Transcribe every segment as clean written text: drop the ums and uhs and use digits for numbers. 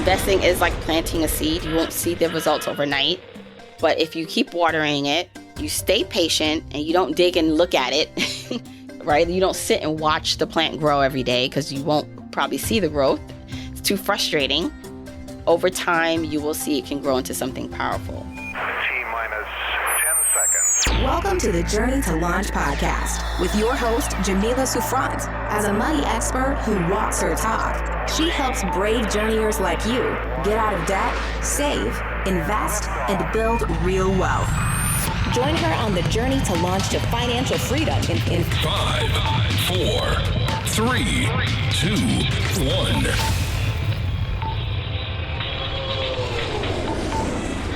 Investing is like planting a seed. You won't see the results overnight. But if you keep watering it, you stay patient, and you don't dig and look at it, right? You don't sit and watch the plant grow every day because you won't probably see the growth. It's too frustrating. Over time, you will see it can grow into something powerful. T-minus 10 seconds. Welcome to the Journey to Launch podcast with your host, Jamila Souffrant. As a money expert who walks her talk, she helps brave journeyers like you get out of debt, save, invest, and build real wealth. Join her on the journey to launch to financial freedom in 5, 4, 3, 2, 1.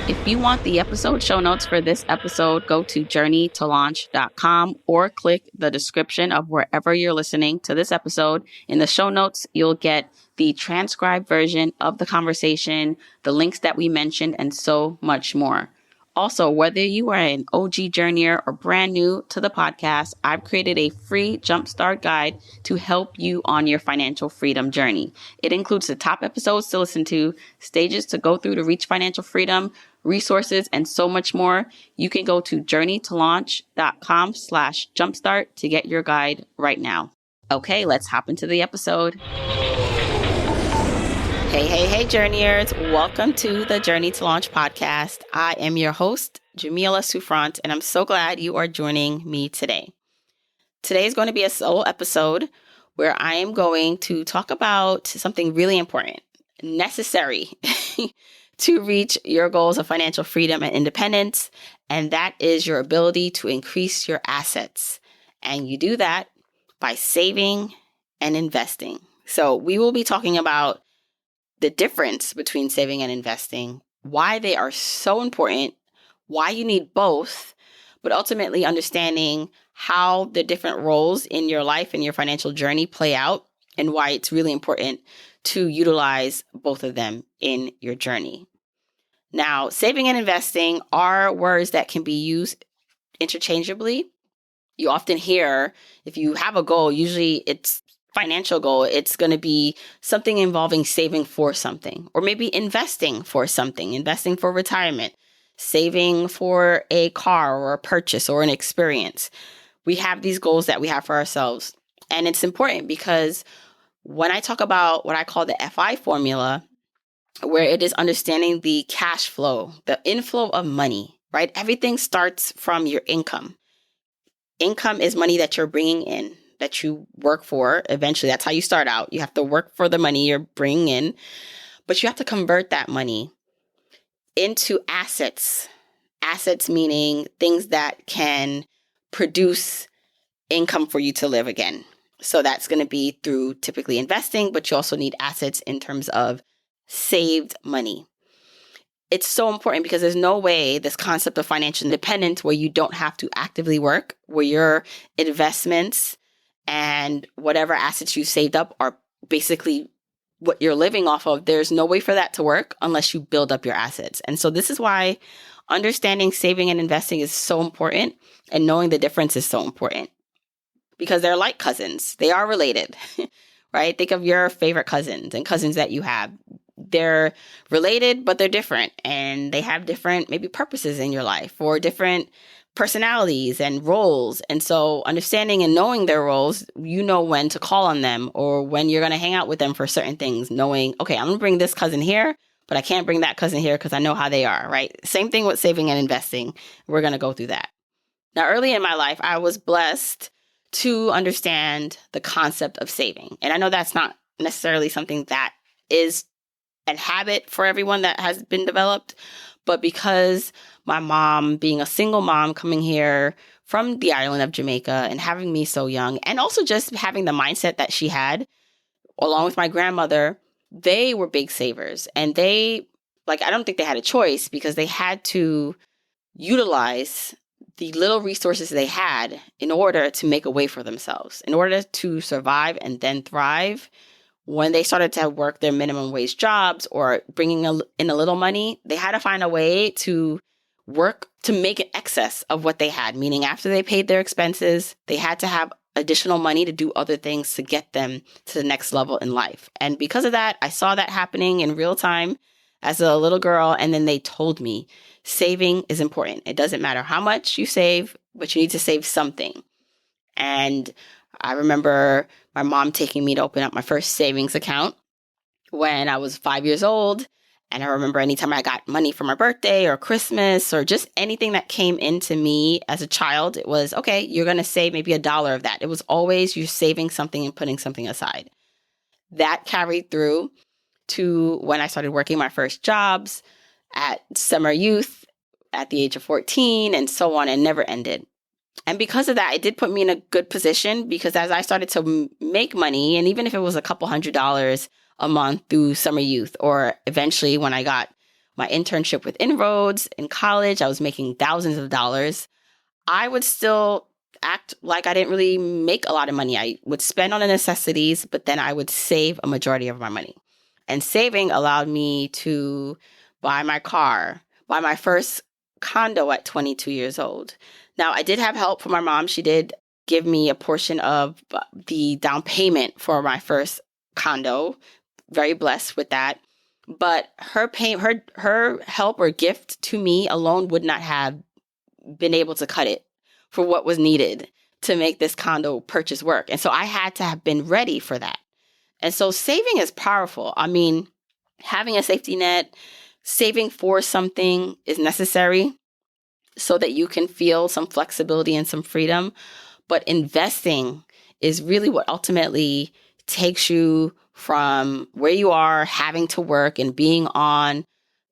If you want the episode show notes for this episode, go to journeytolaunch.com or click the description of wherever you're listening to this episode. In the show notes, you'll get the transcribed version of the conversation, the links that we mentioned, and so much more. Also, whether you are an OG journeyer or brand new to the podcast, I've created a free jumpstart guide to help you on your financial freedom journey. It includes the top episodes to listen to, stages to go through to reach financial freedom, resources, and so much more. You can go to journeytolaunch.com/jumpstart to get your guide right now. Okay, let's hop into the episode. Hey, journeyers. Welcome to the Journey to Launch podcast. I am your host, Jamila Souffrant, and I'm so glad you are joining me today. Today is going to be a solo episode where I am going to talk about something really important, necessary to reach your goals of financial freedom and independence, and that is your ability to increase your assets. And you do that by saving and investing. So we will be talking about the difference between saving and investing, why they are so important, why you need both, but ultimately understanding how the different roles in your life and your financial journey play out, and why it's really important to utilize both of them in your journey. Now, saving and investing are words that can be used interchangeably. You often hear, if you have a goal, usually it's financial goal, it's going to be something involving saving for something, or maybe investing for something, investing for retirement, saving for a car or a purchase or an experience. We have these goals that we have for ourselves. And it's important because when I talk about what I call the FI formula, where it is understanding the cash flow, the inflow of money, right? Everything starts from your income. Income is money that you're bringing in, that you work for. Eventually, that's how you start out. You have to work for the money you're bringing in, but you have to convert that money into assets. Assets meaning things that can produce income for you to live again. So that's going to be through typically investing, but you also need assets in terms of saved money. It's so important because there's no way this concept of financial independence where you don't have to actively work, where your investments and whatever assets you saved up are basically what you're living off of. There's no way for that to work unless you build up your assets. And so this is why understanding saving and investing is so important, and knowing the difference is so important, because they're like cousins. They are related, right? Think of your favorite cousins and cousins that you have. They're related, but they're different, and they have different maybe purposes in your life, or different personalities and roles. And so understanding and knowing their roles, you know when to call on them, or when you're going to hang out with them for certain things, knowing, okay, I'm going to bring this cousin here, but I can't bring that cousin here because I know how they are, right? Same thing with saving and investing. We're going to go through that. Now, early in my life, I was blessed to understand the concept of saving. And I know that's not necessarily something that is a habit for everyone that has been developed, but because my mom, being a single mom coming here from the island of Jamaica and having me so young, and also just having the mindset that she had, along with my grandmother, they were big savers. And I don't think they had a choice, because they had to utilize the little resources they had in order to make a way for themselves, in order to survive and then thrive. When they started to work their minimum wage jobs or bringing in a little money, they had to find a way to work to make an excess of what they had. Meaning after they paid their expenses, they had to have additional money to do other things to get them to the next level in life. And because of that, I saw that happening in real time as a little girl. And then they told me saving is important. It doesn't matter how much you save, but you need to save something. And I remember my mom taking me to open up my first savings account when I was 5 years old. And I remember anytime I got money for my birthday or Christmas or just anything that came into me as a child, it was, okay, you're going to save maybe $1 of that. It was always you saving something and putting something aside. That carried through to when I started working my first jobs at summer youth at the age of 14 and so on, and never ended. And because of that, it did put me in a good position because as I started to make money, and even if it was a couple $100s a month through summer youth, or eventually when I got my internship with Inroads in college, I was making thousands of dollars. I would still act like I didn't really make a lot of money. I would spend on the necessities, but then I would save a majority of my money. And saving allowed me to buy my car, buy my first condo at 22 years old. Now, I did have help from my mom. She did give me a portion of the down payment for my first condo. Very blessed with that. But her help or gift to me alone would not have been able to cut it for what was needed to make this condo purchase work. And so I had to have been ready for that. And so saving is powerful. I mean, having a safety net, saving for something is necessary so that you can feel some flexibility and some freedom. But investing is really what ultimately takes you from where you are having to work and being on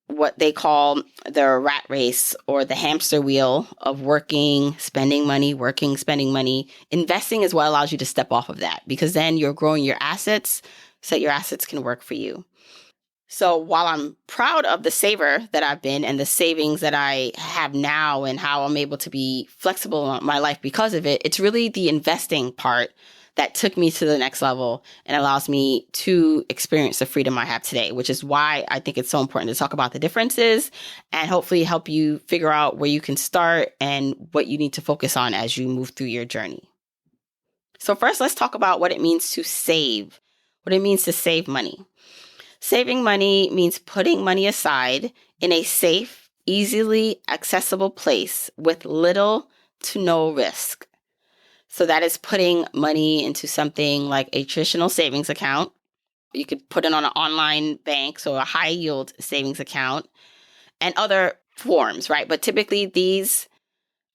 what they call the rat race or the hamster wheel of working, spending money, working, spending money. Investing is what allows you to step off of that because then you're growing your assets so that your assets can work for you. So while I'm proud of the saver that I've been and the savings that I have now and how I'm able to be flexible in my life because of it, it's really the investing part that took me to the next level and allows me to experience the freedom I have today, which is why I think it's so important to talk about the differences and hopefully help you figure out where you can start and what you need to focus on as you move through your journey. So first, let's talk about what it means to save, what it means to save money. Saving money means putting money aside in a safe, easily accessible place with little to no risk. So that is putting money into something like a traditional savings account. You could put it on an online bank, so a high yield savings account and other forms, right? But typically these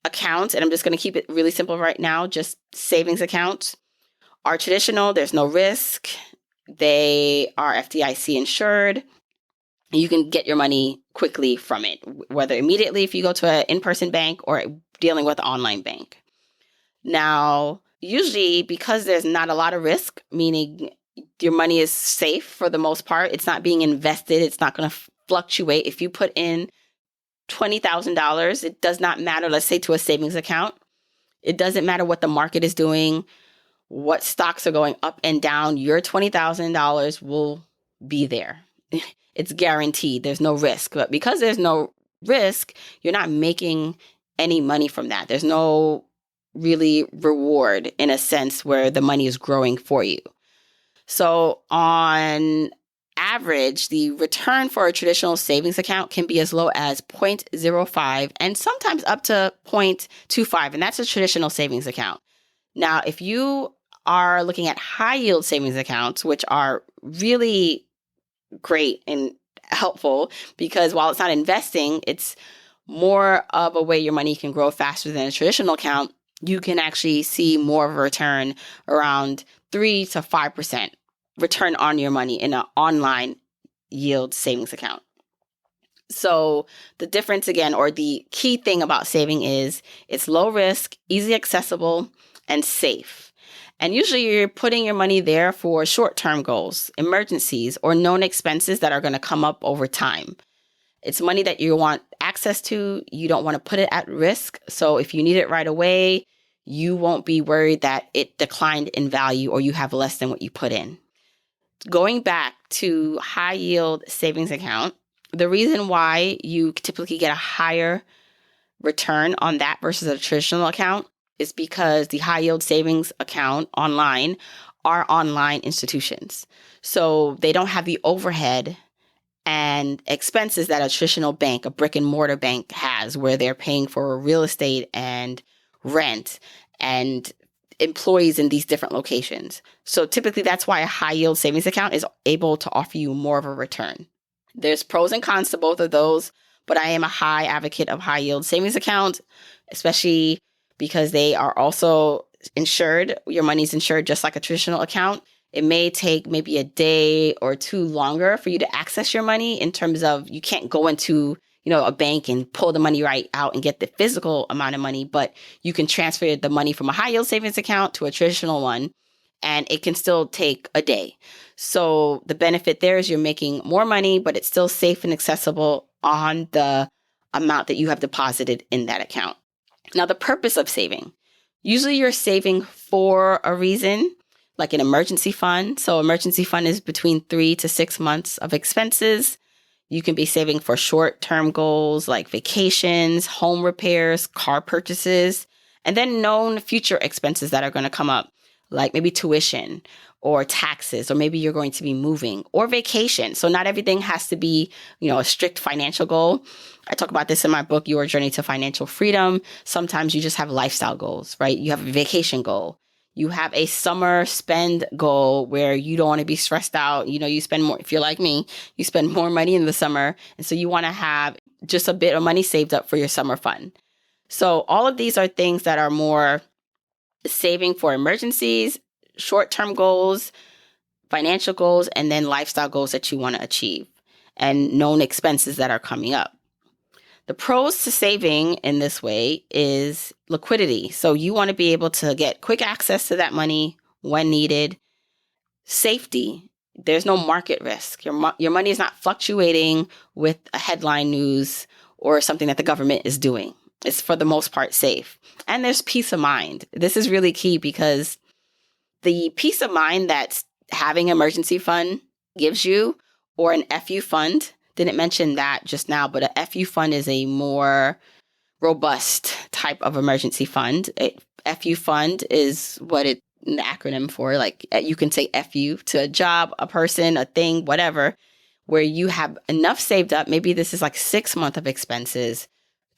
accounts, and I'm just going to keep it really simple right now, just savings accounts are traditional. There's no risk. They are FDIC insured. You can get your money quickly from it, whether immediately if you go to an in-person bank or dealing with an online bank. Now, usually because there's not a lot of risk, meaning your money is safe for the most part, it's not being invested, it's not going to fluctuate. If you put in $20,000, it does not matter, let's say to a savings account. It doesn't matter what the market is doing, what stocks are going up and down, your $20,000 will be there. It's guaranteed. There's no risk. But because there's no risk, you're not making any money from that. There's no really reward in a sense where the money is growing for you. So on average, the return for a traditional savings account can be as low as 0.05 and sometimes up to 0.25. And that's a traditional savings account. Now, if you are looking at high yield savings accounts, which are really great and helpful because while it's not investing, it's more of a way your money can grow faster than a traditional account. You can actually see more of a return around 3 to 5% return on your money in an online yield savings account. So the difference again, or the key thing about saving is it's low risk, easy accessible, and safe. And usually you're putting your money there for short-term goals, emergencies, or known expenses that are going to come up over time. It's money that you want access to. You don't want to put it at risk. So if you need it right away, you won't be worried that it declined in value or you have less than what you put in. Going back to high yield savings account, the reason why you typically get a higher return on that versus a traditional account is because the high yield savings account online are online institutions. So they don't have the overhead and expenses that a traditional bank, a brick and mortar bank has, where they're paying for real estate and rent and employees in these different locations. So typically that's why a high yield savings account is able to offer you more of a return. There's pros and cons to both of those, but I am a high advocate of high yield savings accounts, especially because they are also insured. Your money's insured just like a traditional account. It may take maybe a day or two longer for you to access your money in terms of you can't go into, a bank and pull the money right out and get the physical amount of money, but you can transfer the money from a high yield savings account to a traditional one, and it can still take a day. So the benefit there is you're making more money, but it's still safe and accessible on the amount that you have deposited in that account. Now, the purpose of saving. Usually you're saving for a reason, like an emergency fund. So emergency fund is between 3 to 6 months of expenses. You can be saving for short-term goals like vacations, home repairs, car purchases, and then known future expenses that are going to come up, like maybe tuition or taxes, or maybe you're going to be moving or vacation. So not everything has to be, a strict financial goal. I talk about this in my book, Your Journey to Financial Freedom. Sometimes you just have lifestyle goals, right? You have a vacation goal. You have a summer spend goal where you don't want to be stressed out. You spend more, if you're like me, you spend more money in the summer. And so you want to have just a bit of money saved up for your summer fun. So all of these are things that are more saving for emergencies, short-term goals, financial goals, and then lifestyle goals that you want to achieve and known expenses that are coming up. The pros to saving in this way is liquidity. So you want to be able to get quick access to that money when needed. Safety. There's no market risk. Your money is not fluctuating with a headline news or something that the government is doing. It's for the most part safe. And there's peace of mind. This is really key because the peace of mind that having an emergency fund gives you, or an FU fund, didn't mention that just now, but a FU fund is a more robust type of emergency fund. A FU fund is what it's an acronym for, like you can say FU to a job, a person, a thing, whatever, where you have enough saved up. Maybe this is like 6 months of expenses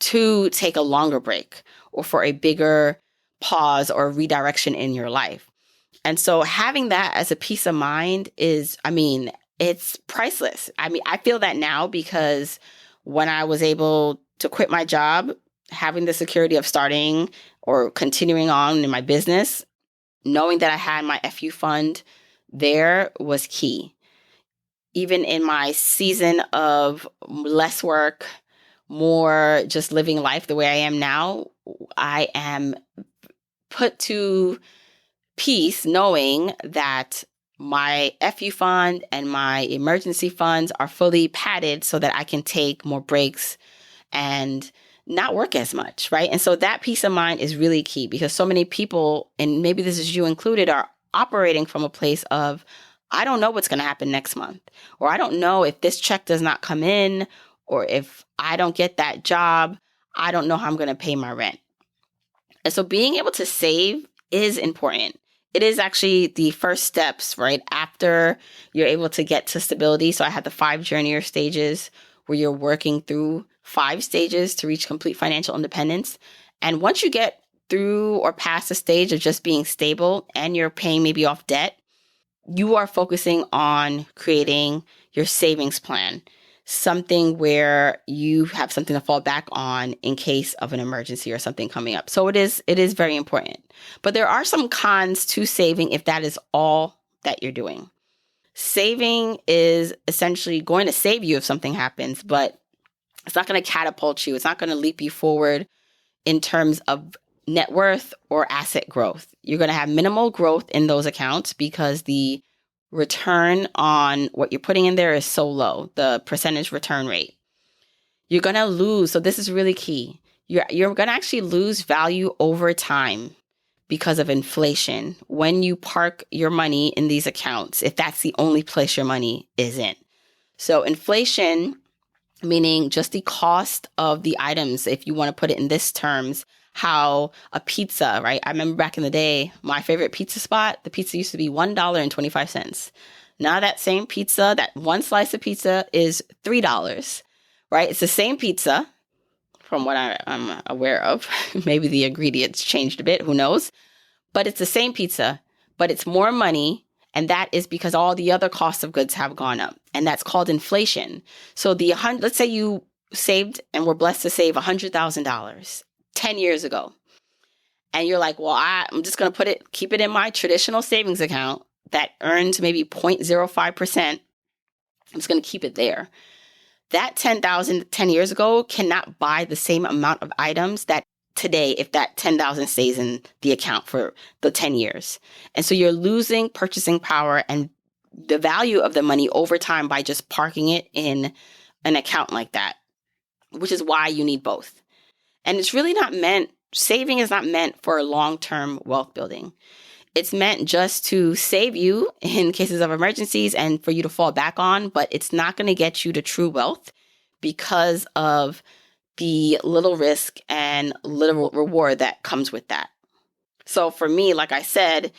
to take a longer break or for a bigger pause or redirection in your life. And so having that as a peace of mind is, it's priceless. I feel that now because when I was able to quit my job, having the security of starting or continuing on in my business, knowing that I had my FU fund there was key. Even in my season of less work, more just living life the way I am now, I am put to peace knowing that my FU fund and my emergency funds are fully padded so that I can take more breaks and not work as much, right? And so that peace of mind is really key because so many people, and maybe this is you included, are operating from a place of, I don't know what's going to happen next month, or I don't know if this check does not come in, or if I don't get that job, I don't know how I'm going to pay my rent. And so being able to save is important. It is actually the first steps, right? After you're able to get to stability. So I had the 5 journeyer stages where you're working through 5 stages to reach complete financial independence. And once you get through or past the stage of just being stable and you're paying maybe off debt, you are focusing on creating your savings plan, something where you have something to fall back on in case of an emergency or something coming up. So it is very important. But there are some cons to saving if that is all that you're doing. Saving is essentially going to save you if something happens, but it's not going to catapult you. It's not going to leap you forward in terms of net worth or asset growth. You're going to have minimal growth in those accounts because the return on what you're putting in there is so low, the percentage return rate. You're going to lose. So this is really key. You're going to actually lose value over time because of inflation when you park your money in these accounts, if that's the only place your money is in. So inflation, meaning just the cost of the items, if you want to put it in this terms, how a pizza, right? I remember back in the day, my favorite pizza spot, the pizza used to be $1.25. Now that same pizza, that one slice of pizza is $3, right? It's the same pizza from what I'm aware of. Maybe the ingredients changed a bit, who knows? But it's the same pizza, but it's more money. And that is because all the other costs of goods have gone up. And that's called inflation. So let's say you saved and were blessed to save $100,000 10 years ago. And you're like, well, I'm just going to keep it in my traditional savings account that earns maybe 0.05%. I'm just going to keep it there. That $10,000 10 years ago cannot buy the same amount of items that today if that $10,000 stays in the account for the 10 years. And so you're losing purchasing power and the value of the money over time by just parking it in an account like that, which is why you need both. And it's really saving is not meant for long-term wealth building. It's meant just to save you in cases of emergencies and for you to fall back on, but it's not going to get you to true wealth because of the little risk and little reward that comes with that. So for me, like I said,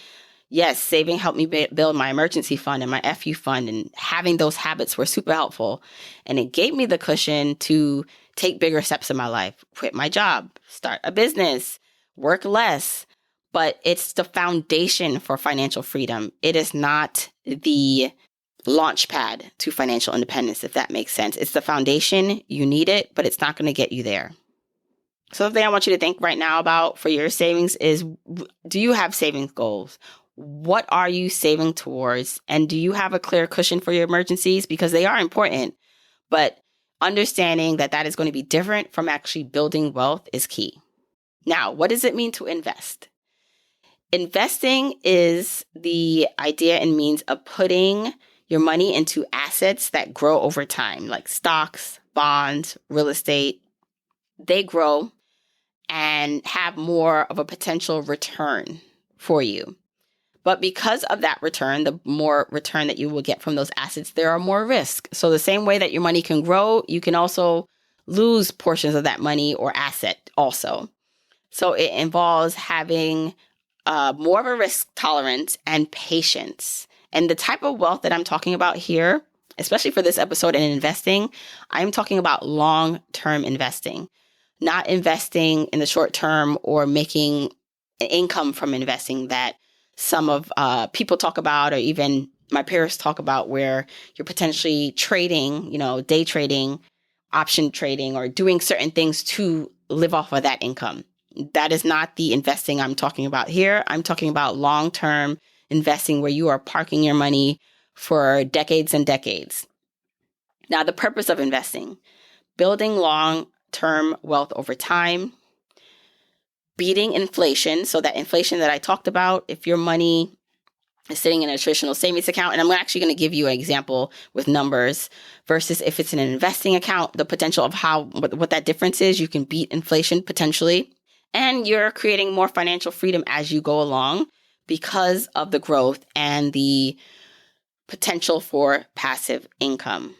yes, saving helped me build my emergency fund and my FU fund, and having those habits were super helpful. And it gave me the cushion to take bigger steps in my life, quit my job, start a business, work less. But it's the foundation for financial freedom. It is not the launch pad to financial independence, if that makes sense. It's the foundation. You need it, but it's not going to get you there. So the thing I want you to think right now about for your savings is, do you have savings goals? What are you saving towards? And do you have a clear cushion for your emergencies? Because they are important, but understanding that that is going to be different from actually building wealth is key. Now, what does it mean to invest? Investing is the idea and means of putting your money into assets that grow over time, like stocks, bonds, real estate. They grow and have more of a potential return for you. But because of that return, the more return that you will get from those assets, there are more risks. So the same way that your money can grow, you can also lose portions of that money or asset also. So it involves having more of a risk tolerance and patience. And the type of wealth that I'm talking about here, especially for this episode in investing, I'm talking about long-term investing, not investing in the short term or making an income from investing that some of people talk about, or even my peers talk about, where you're potentially trading, day trading, option trading, or doing certain things to live off of that income. That is not the investing I'm talking about here. I'm talking about long-term investing where you are parking your money for decades and decades. Now, the purpose of investing: building long-term wealth over time, beating inflation. So that inflation that I talked about, if your money is sitting in a traditional savings account, and I'm actually going to give you an example with numbers versus if it's in an investing account, the potential of what that difference is, you can beat inflation potentially. And you're creating more financial freedom as you go along because of the growth and the potential for passive income.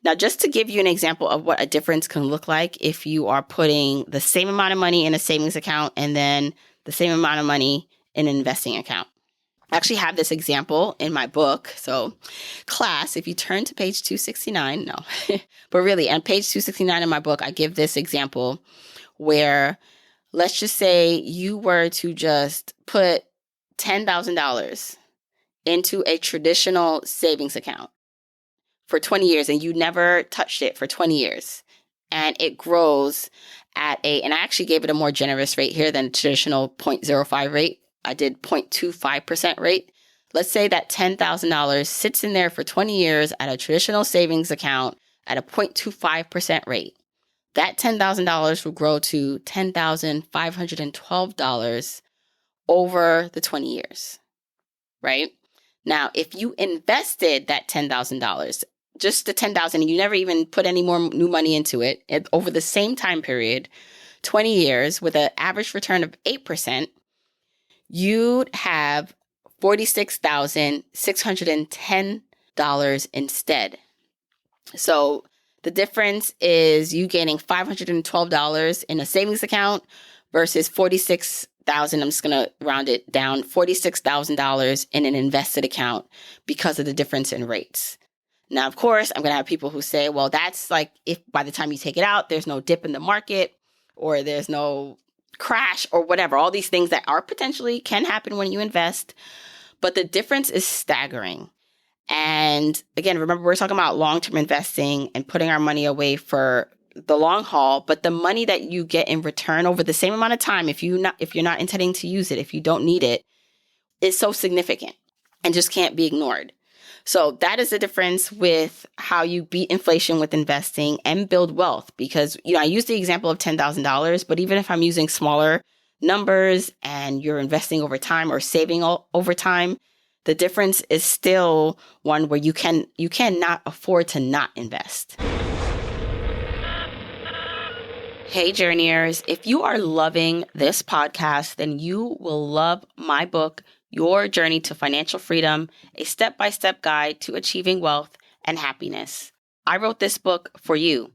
Now, just to give you an example of what a difference can look like if you are putting the same amount of money in a savings account and then the same amount of money in an investing account. I actually have this example in my book. So class, if you turn to page 269, but really on page 269 in my book, I give this example where let's just say you were to just put $10,000 into a traditional savings account for 20 years and you never touched it for 20 years. And it grows and I actually gave it a more generous rate here than traditional 0.05 rate. I did 0.25% rate. Let's say that $10,000 sits in there for 20 years at a traditional savings account at a 0.25% rate. That $10,000 will grow to $10,512 over the 20 years, right? Now, if you invested that $10,000, just the $10,000, and you never even put any more new money into it, over the same time period, 20 years, with an average return of 8%, you'd have $46,610 instead. So the difference is you gaining $512 in a savings account versus $46,000. I'm just going to round it down, $46,000 in an invested account because of the difference in rates. Now, of course, I'm going to have people who say, well, that's like if by the time you take it out, there's no dip in the market or there's no crash or whatever, all these things that are potentially can happen when you invest. But the difference is staggering. And again, remember, we're talking about long-term investing and putting our money away for the long haul. But the money that you get in return over the same amount of time, if you're not intending to use it, if you don't need it, is so significant and just can't be ignored. So that is the difference with how you beat inflation with investing and build wealth. Because, I use the example of $10,000, but even if I'm using smaller numbers and you're investing over time or saving over time, the difference is still one where you cannot afford to not invest. Hey, Journeyers, if you are loving this podcast, then you will love my book, Your Journey to Financial Freedom, a step-by-step guide to achieving wealth and happiness. I wrote this book for you.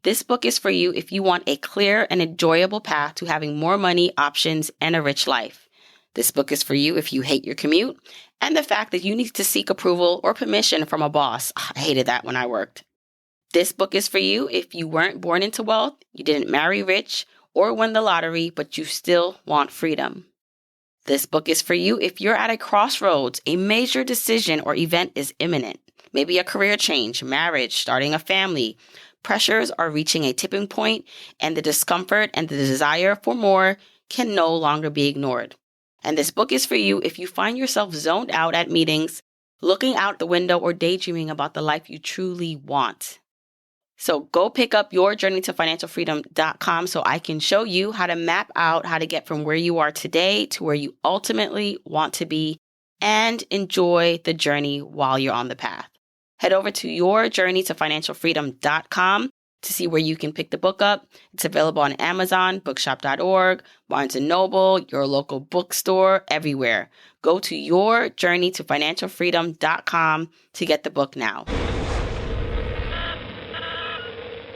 This book is for you if you want a clear and enjoyable path to having more money, options, and a rich life. This book is for you if you hate your commute and the fact that you need to seek approval or permission from a boss. I hated that when I worked. This book is for you if you weren't born into wealth, you didn't marry rich or win the lottery, but you still want freedom. This book is for you if you're at a crossroads, a major decision or event is imminent. Maybe a career change, marriage, starting a family. Pressures are reaching a tipping point, and the discomfort and the desire for more can no longer be ignored. And this book is for you if you find yourself zoned out at meetings, looking out the window or daydreaming about the life you truly want. So go pick up Your Journey to financialfreedom.com so I can show you how to map out how to get from where you are today to where you ultimately want to be and enjoy the journey while you're on the path. Head over to yourjourneytofinancialfreedom.com to see where you can pick the book up. It's available on Amazon, bookshop.org, Barnes & Noble, your local bookstore, everywhere. Go to yourjourneytofinancialfreedom.com to get the book now.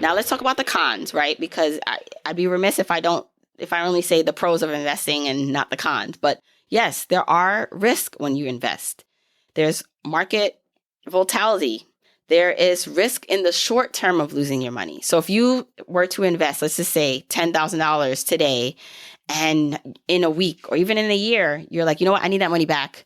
Now let's talk about the cons, right? Because I'd be remiss if I only say the pros of investing and not the cons. But yes, there are risks when you invest. There's market volatility. There is risk in the short term of losing your money. So if you were to invest, let's just say $10,000 today, and in a week or even in a year, you're like, you know what, I need that money back.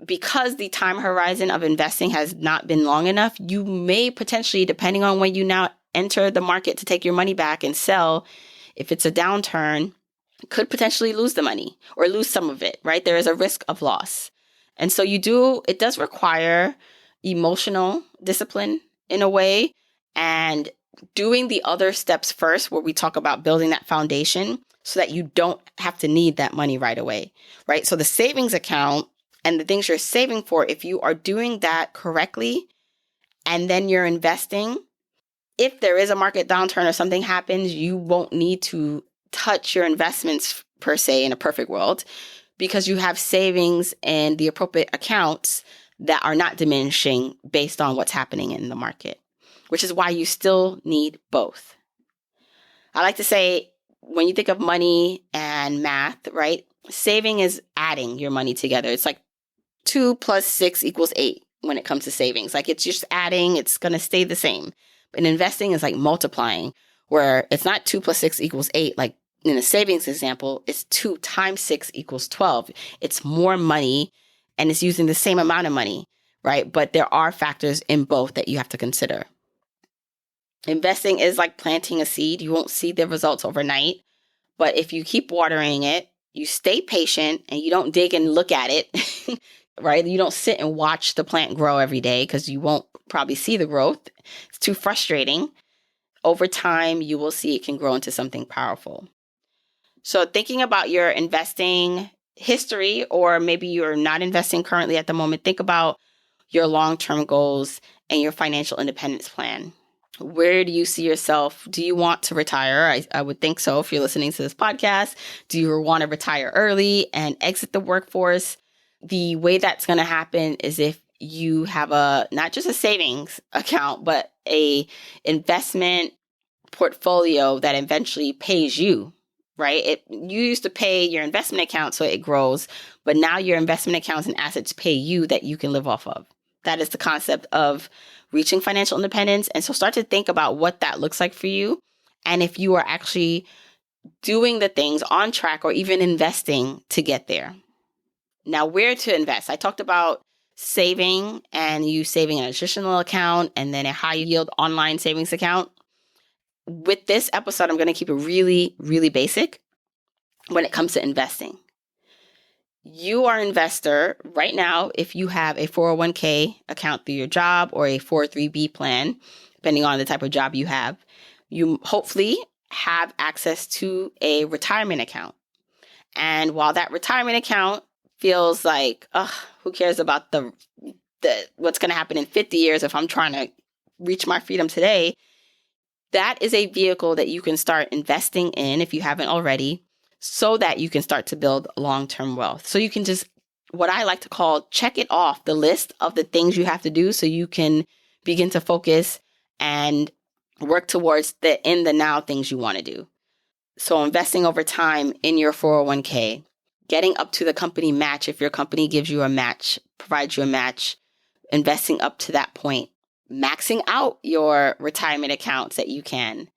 Because the time horizon of investing has not been long enough, you may potentially, depending on when you now enter the market to take your money back and sell, if it's a downturn, could potentially lose the money or lose some of it, right? There is a risk of loss. And so it does require emotional discipline in a way, and doing the other steps first, where we talk about building that foundation so that you don't have to need that money right away, right? So the savings account and the things you're saving for, if you are doing that correctly and then you're investing, if there is a market downturn or something happens, you won't need to touch your investments per se in a perfect world, because you have savings in the appropriate accounts that are not diminishing based on what's happening in the market, which is why you still need both. I like to say, when you think of money and math, right? Saving is adding your money together. It's like 2 + 6 = 8 when it comes to savings. Like, it's just adding, it's going to stay the same. And investing is like multiplying, where it's not 2 + 6 = 8. Like in the savings example, it's 2 × 6 = 12. It's more money and it's using the same amount of money, right? But there are factors in both that you have to consider. Investing is like planting a seed. You won't see the results overnight, but if you keep watering it, you stay patient and you don't dig and look at it, right? You don't sit and watch the plant grow every day because you won't probably see the growth. It's too frustrating. Over time, you will see it can grow into something powerful. So thinking about your investing history, or maybe you're not investing currently at the moment, think about your long-term goals and your financial independence plan. Where do you see yourself? Do you want to retire? I would think so if you're listening to this podcast. Do you want to retire early and exit the workforce? The way that's going to happen is if you have not just a savings account, but a investment portfolio that eventually pays you right? You used to pay your investment account so it grows, but now your investment accounts and assets pay you that you can live off of. That is the concept of reaching financial independence. And so start to think about what that looks like for you. And if you are actually doing the things on track or even investing to get there. Now, where to invest? I talked about saving and you saving in a traditional account and then a high yield online savings account. With this episode, I'm going to keep it really, really basic when it comes to investing. You are an investor right now if you have a 401k account through your job or a 403b plan, depending on the type of job you have. You hopefully have access to a retirement account. And while that retirement account feels like, who cares about the what's going to happen in 50 years if I'm trying to reach my freedom today, that is a vehicle that you can start investing in if you haven't already, so that you can start to build long-term wealth. So you can just, what I like to call, check it off the list of the things you have to do so you can begin to focus and work towards the in the now things you want to do. So investing over time in your 401k, getting up to the company match if your company gives you a match, provides you a match, investing up to that point, maxing out your retirement accounts that you can,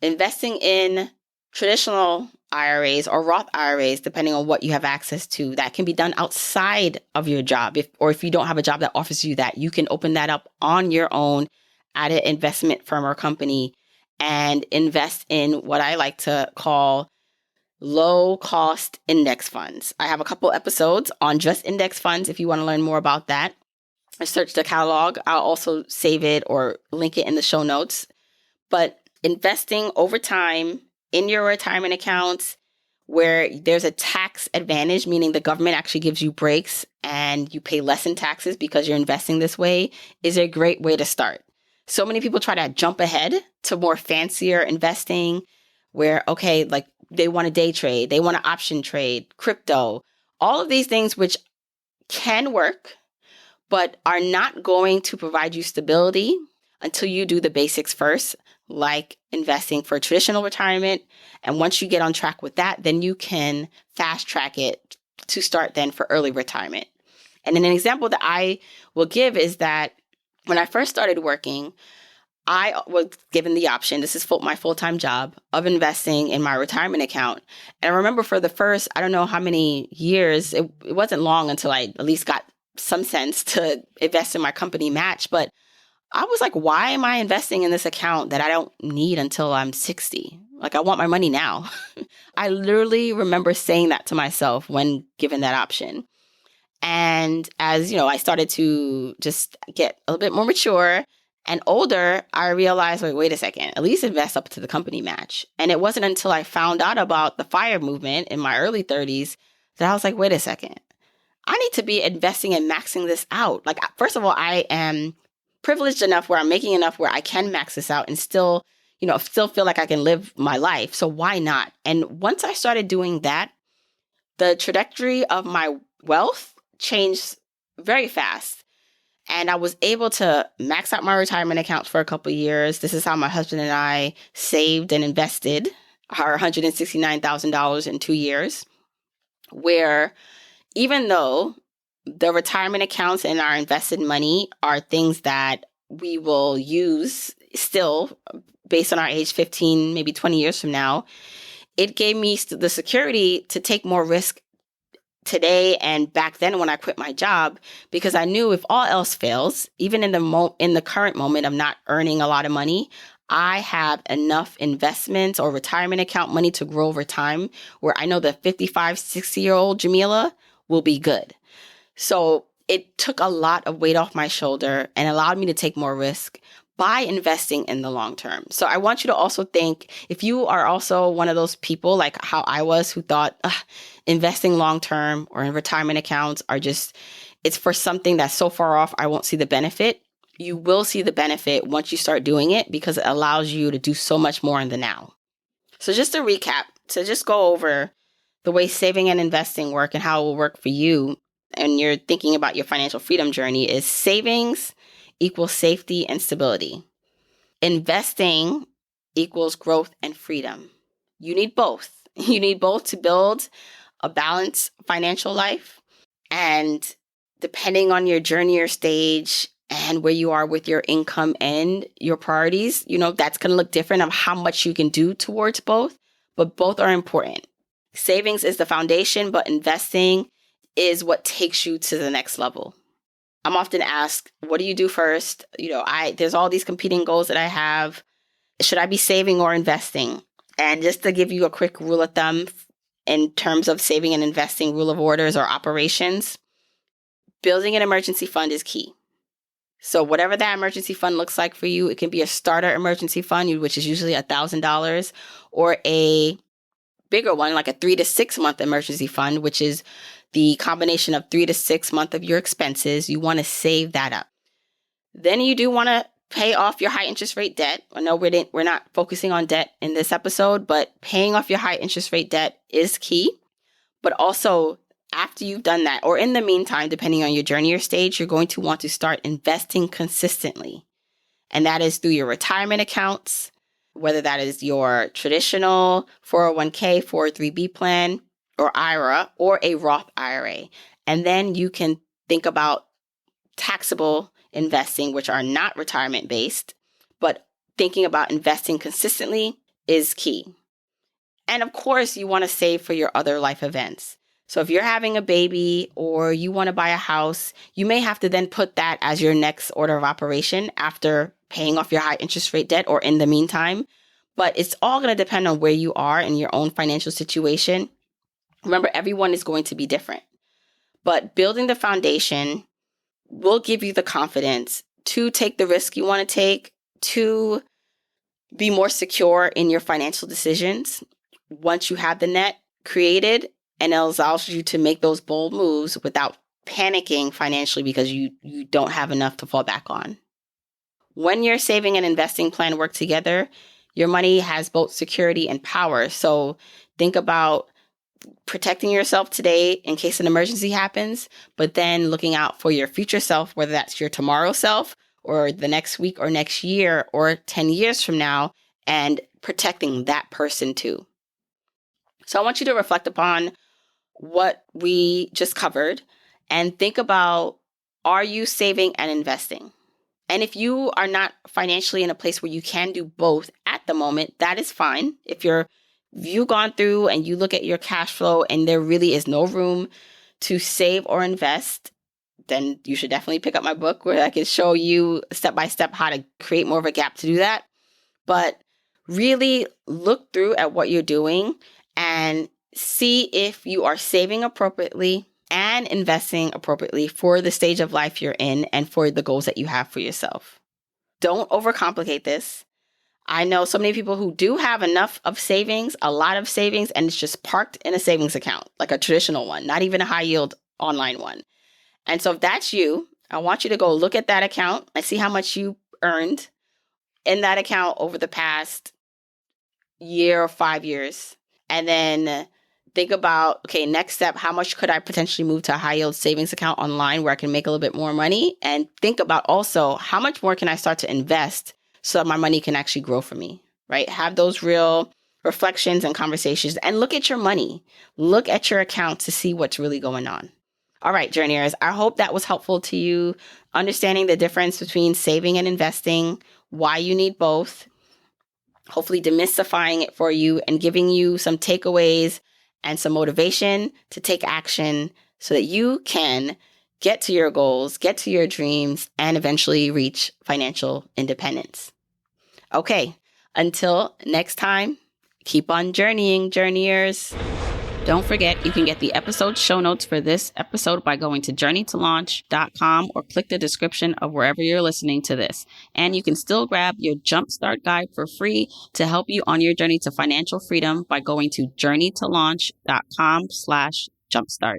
investing in traditional IRAs or Roth IRAs, depending on what you have access to. That can be done outside of your job. If you don't have a job that offers you that, you can open that up on your own at an investment firm or company and invest in what I like to call low cost index funds. I have a couple episodes on just index funds if you want to learn more about that. I search the catalog. I'll also save it or link it in the show notes. But investing over time in your retirement accounts where there's a tax advantage, meaning the government actually gives you breaks and you pay less in taxes because you're investing this way, is a great way to start. So many people try to jump ahead to more fancier investing where, okay, like they want to day trade, they want to option trade, crypto, all of these things which can work, but are not going to provide you stability until you do the basics first, like investing for traditional retirement. And once you get on track with that, then you can fast track it to start then for early retirement. And then an example that I will give is that when I first started working, I was given the option, this is my full-time job, of investing in my retirement account. And I remember for the first, I don't know how many years, it wasn't long until I at least got some sense to invest in my company match. But I was like, why am I investing in this account that I don't need until I'm 60? Like, I want my money now. I literally remember saying that to myself when given that option. And as, I started to just get a little bit more mature and older, I realized, wait a second, at least invest up to the company match. And it wasn't until I found out about the FIRE movement in my early 30s that I was like, wait a second, I need to be investing and maxing this out. Like, first of all, I am privileged enough where I'm making enough where I can max this out and still feel like I can live my life. So why not? And once I started doing that, the trajectory of my wealth changed very fast. And I was able to max out my retirement accounts for a couple of years. This is how my husband and I saved and invested our $169,000 in 2 years, where even though the retirement accounts and our invested money are things that we will use still based on our age 15, maybe 20 years from now, it gave me the security to take more risk today and back then when I quit my job, because I knew if all else fails, even in the current moment of not earning a lot of money, I have enough investments or retirement account money to grow over time where I know the 55, 60-year-old Jamila will be good. So it took a lot of weight off my shoulder and allowed me to take more risk by investing in the long term. So I want you to also think, if you are also one of those people like how I was who thought investing long term or in retirement accounts it's for something that's so far off, I won't see the benefit. You will see the benefit once you start doing it because it allows you to do so much more in the now. So just to recap, to just go over the way saving and investing work and how it will work for you and you're thinking about your financial freedom journey is savings equals safety and stability. Investing equals growth and freedom. You need both. You need both to build a balanced financial life. And depending on your journey or stage and where you are with your income and your priorities, that's going to look different of how much you can do towards both, but both are important. Savings is the foundation, but investing is what takes you to the next level. I'm often asked, what do you do first? There's all these competing goals that I have. Should I be saving or investing? And just to give you a quick rule of thumb in terms of saving and investing rule of orders or operations, building an emergency fund is key. So whatever that emergency fund looks like for you, it can be a starter emergency fund, which is usually $1,000, or a bigger one, like a 3 to 6 month emergency fund, which is the combination of 3 to 6 months of your expenses. You want to save that up. Then you do want to pay off your high interest rate debt. I know we're not focusing on debt in this episode, but paying off your high interest rate debt is key. But also, after you've done that, or in the meantime, depending on your journey or stage, you're going to want to start investing consistently. And that is through your retirement accounts, whether that is your traditional 401k, 403b plan, or IRA, or a Roth IRA. And then you can think about taxable investing, which are not retirement based, but thinking about investing consistently is key. And of course, you want to save for your other life events. So if you're having a baby or you want to buy a house, you may have to then put that as your next order of operation after paying off your high interest rate debt or in the meantime. But it's all going to depend on where you are in your own financial situation. Remember, everyone is going to be different. But building the foundation will give you the confidence to take the risk you want to take, to be more secure in your financial decisions once you have the net created, and it allows you to make those bold moves without panicking financially because you don't have enough to fall back on. When your saving and investing plan work together, your money has both security and power. So think about protecting yourself today in case an emergency happens, but then looking out for your future self, whether that's your tomorrow self or the next week or next year or 10 years from now, and protecting that person too. So I want you to reflect upon what we just covered and think about, are you saving and investing? And if you are not financially in a place where you can do both at the moment, that is fine. If you've gone through and you look at your cash flow and there really is no room to save or invest, then you should definitely pick up my book where I can show you step by step how to create more of a gap to do that. But really look through at what you're doing and see if you are saving appropriately and investing appropriately for the stage of life you're in and for the goals that you have for yourself. Don't overcomplicate this. I know so many people who do have enough of savings, a lot of savings, and it's just parked in a savings account, like a traditional one, not even a high yield online one. And so if that's you, I want you to go look at that account and see how much you earned in that account over the past year or 5 years. And then think about, okay, next step, how much could I potentially move to a high yield savings account online where I can make a little bit more money? And think about also, how much more can I start to invest so that my money can actually grow for me, right? Have those real reflections and conversations and look at your money. Look at your account to see what's really going on. All right, journeyers, I hope that was helpful to you, understanding the difference between saving and investing, why you need both, hopefully demystifying it for you and giving you some takeaways and some motivation to take action so that you can get to your goals, get to your dreams, and eventually reach financial independence. Okay, until next time, keep on journeying, journeyers. Don't forget, you can get the episode show notes for this episode by going to journeytolaunch.com or click the description of wherever you're listening to this. And you can still grab your Jumpstart Guide for free to help you on your journey to financial freedom by going to journeytolaunch.com/jumpstart.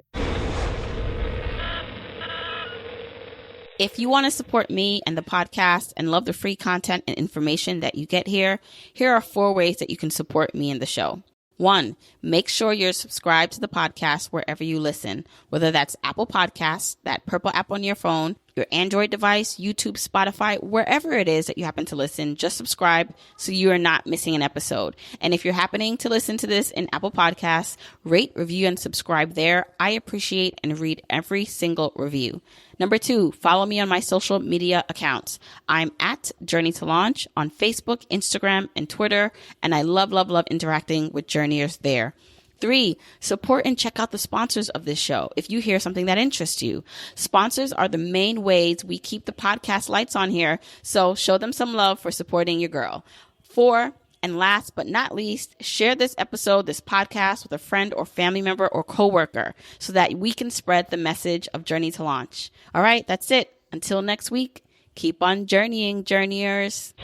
If you want to support me and the podcast and love the free content and information that you get here are 4 ways that you can support me and the show. 1, make sure you're subscribed to the podcast wherever you listen, whether that's Apple Podcasts, that purple app on your phone, your Android device, YouTube, Spotify, wherever it is that you happen to listen. Just subscribe so you are not missing an episode. And if you're happening to listen to this in Apple Podcasts, rate, review, and subscribe there. I appreciate and read every single review. Number 2, follow me on my social media accounts. I'm at Journey to Launch on Facebook, Instagram, and Twitter, and I love interacting with journeyers there. 3, support and check out the sponsors of this show if you hear something that interests you. Sponsors are the main ways we keep the podcast lights on here, so show them some love for supporting your girl. 4, and last but not least, share this episode, this podcast with a friend or family member or coworker so that we can spread the message of Journey to Launch. All right, that's it. Until next week, keep on journeying, journeyers.